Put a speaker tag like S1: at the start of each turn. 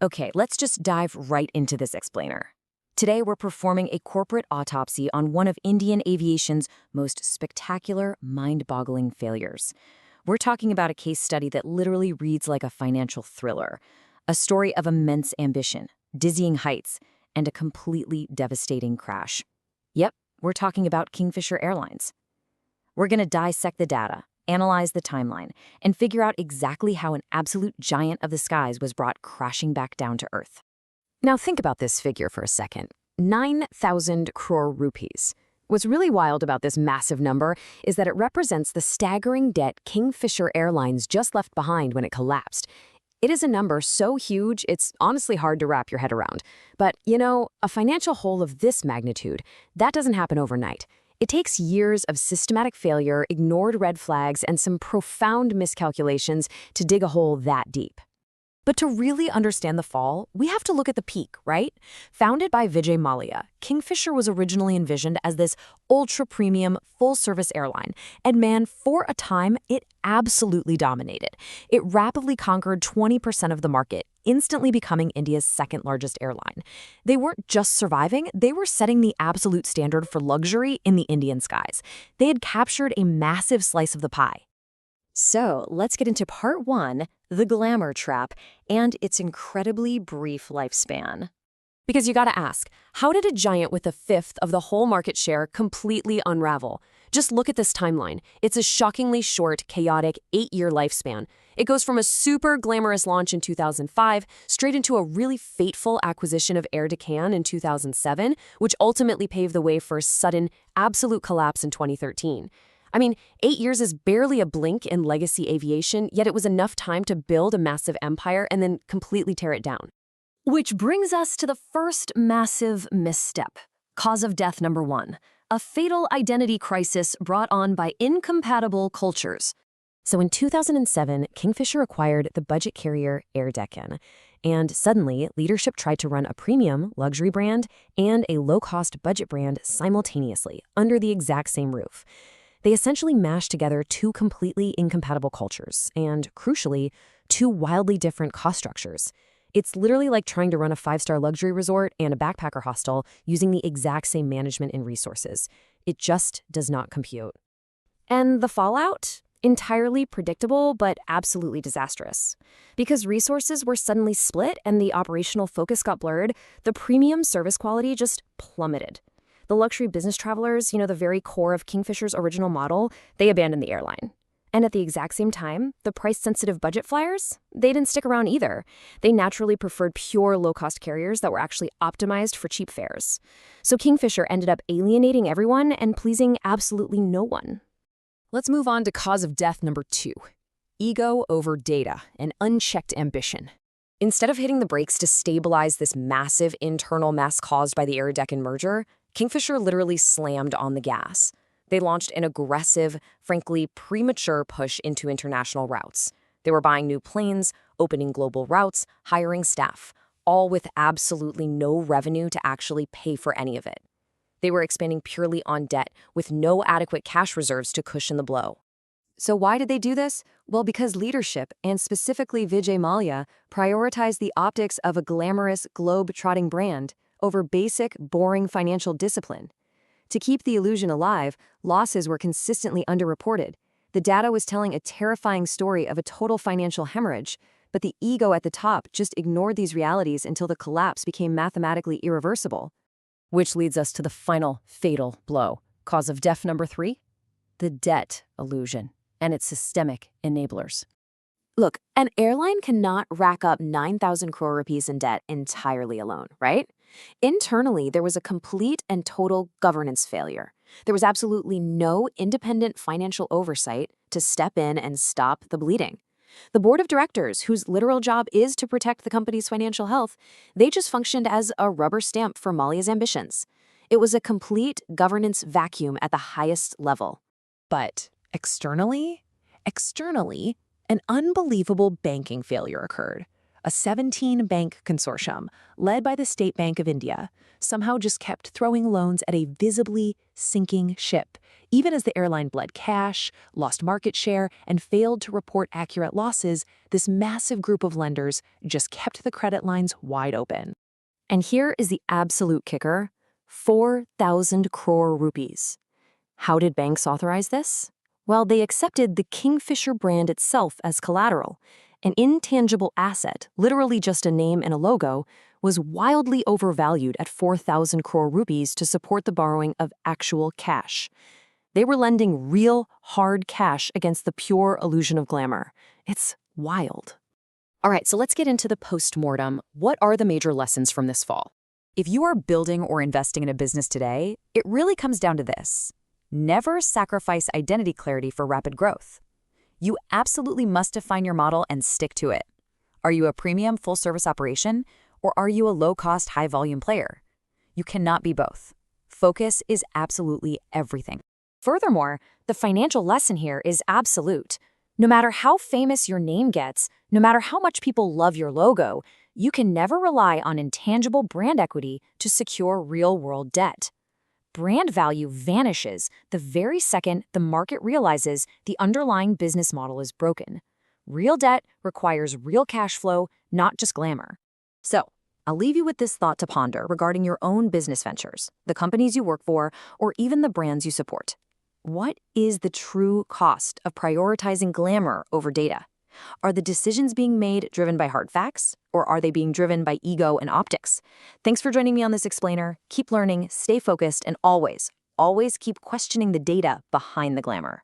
S1: Okay, let's just dive right into this explainer. Today, we're performing a corporate autopsy on one of Indian aviation's most spectacular, mind-boggling failures. We're talking about a case study that literally reads like a financial thriller, a story of immense ambition, dizzying heights, and a completely devastating crash. Yep, we're talking about Kingfisher Airlines. We're going to dissect the data, analyze the timeline, and figure out exactly how an absolute giant of the skies was brought crashing back down to Earth. Now think about this figure for a second. 9,000 crore rupees. What's really wild about this massive number is that it represents the staggering debt Kingfisher Airlines just left behind when it collapsed. It is a number so huge, it's honestly hard to wrap your head around. But, a financial hole of this magnitude, that doesn't happen overnight. It takes years of systematic failure, ignored red flags, and some profound miscalculations to dig a hole that deep. But to really understand the fall, we have to look at the peak, right? Founded by Vijay Mallya, Kingfisher was originally envisioned as this ultra-premium, full-service airline. And man, for a time, it absolutely dominated. It rapidly conquered 20% of the market, instantly becoming India's second-largest airline. They weren't just surviving, they were setting the absolute standard for luxury in the Indian skies. They had captured a massive slice of the pie. So let's get into part one, the glamour trap, and its incredibly brief lifespan. Because you gotta ask, how did a giant with a fifth of the whole market share completely unravel? Just look at this timeline. It's a shockingly short, chaotic 8-year lifespan. It goes from a super glamorous launch in 2005 straight into a really fateful acquisition of Air Deccan in 2007, which ultimately paved the way for a sudden, absolute collapse in 2013. 8 years is barely a blink in legacy aviation, yet it was enough time to build a massive empire and then completely tear it down. Which brings us to the first massive misstep. Cause of death number 1. A fatal identity crisis brought on by incompatible cultures. So in 2007, Kingfisher acquired the budget carrier Air Deccan. And suddenly, leadership tried to run a premium luxury brand and a low-cost budget brand simultaneously under the exact same roof. They essentially mashed together two completely incompatible cultures and, crucially, two wildly different cost structures. It's literally like trying to run a 5-star luxury resort and a backpacker hostel using the exact same management and resources. It just does not compute. And the fallout? Entirely predictable, but absolutely disastrous. Because resources were suddenly split and the operational focus got blurred, the premium service quality just plummeted. The luxury business travelers, the very core of Kingfisher's original model, they abandoned the airline. And at the exact same time, the price-sensitive budget flyers, they didn't stick around either. They naturally preferred pure low-cost carriers that were actually optimized for cheap fares. So Kingfisher ended up alienating everyone and pleasing absolutely no one. Let's move on to cause of death number 2. Ego over data and unchecked ambition. Instead of hitting the brakes to stabilize this massive internal mess caused by the Air Deccan merger, Kingfisher literally slammed on the gas. They launched an aggressive, frankly premature push into international routes. They were buying new planes, opening global routes, hiring staff, all with absolutely no revenue to actually pay for any of it. They were expanding purely on debt with no adequate cash reserves to cushion the blow. So why did they do this? Well, because leadership, and specifically Vijay Mallya, prioritized the optics of a glamorous, globe-trotting brand over basic, boring financial discipline. To keep the illusion alive, losses were consistently underreported. The data was telling a terrifying story of a total financial hemorrhage, but the ego at the top just ignored these realities until the collapse became mathematically irreversible. Which leads us to the final fatal blow. Cause of death number 3? The debt illusion and its systemic enablers. Look, an airline cannot rack up 9,000 crore rupees in debt entirely alone, right? Internally, there was a complete and total governance failure. There was absolutely no independent financial oversight to step in and stop the bleeding. The board of directors, whose literal job is to protect the company's financial health, they just functioned as a rubber stamp for Mallya's ambitions. It was a complete governance vacuum at the highest level.
S2: But externally, an unbelievable banking failure occurred. a 17-bank consortium led by the State Bank of India, somehow just kept throwing loans at a visibly sinking ship, even as the airline bled cash, lost market share, and failed to report accurate losses. This massive group of lenders just kept the credit lines wide open.
S1: And here is the absolute kicker: 4,000 crore rupees. How did banks authorize this? Well, they accepted the Kingfisher brand itself as collateral. An intangible asset, literally just a name and a logo, was wildly overvalued at 4,000 crore rupees to support the borrowing of actual cash. They were lending real, hard cash against the pure illusion of glamour. It's wild. All right, so let's get into the post-mortem. What are the major lessons from this fall? If you are building or investing in a business today, it really comes down to this: never sacrifice identity clarity for rapid growth. You absolutely must define your model and stick to it. Are you a premium full-service operation, or are you a low-cost, high-volume player? You cannot be both. Focus is absolutely everything. Furthermore, the financial lesson here is absolute. No matter how famous your name gets, no matter how much people love your logo, you can never rely on intangible brand equity to secure real-world debt. Brand value vanishes the very second the market realizes the underlying business model is broken. Real debt requires real cash flow, not just glamour. So, I'll leave you with this thought to ponder regarding your own business ventures, the companies you work for, or even the brands you support. What is the true cost of prioritizing glamour over data? Are the decisions being made driven by hard facts, or are they being driven by ego and optics? Thanks for joining me on this explainer. Keep learning, stay focused, and always keep questioning the data behind the glamour.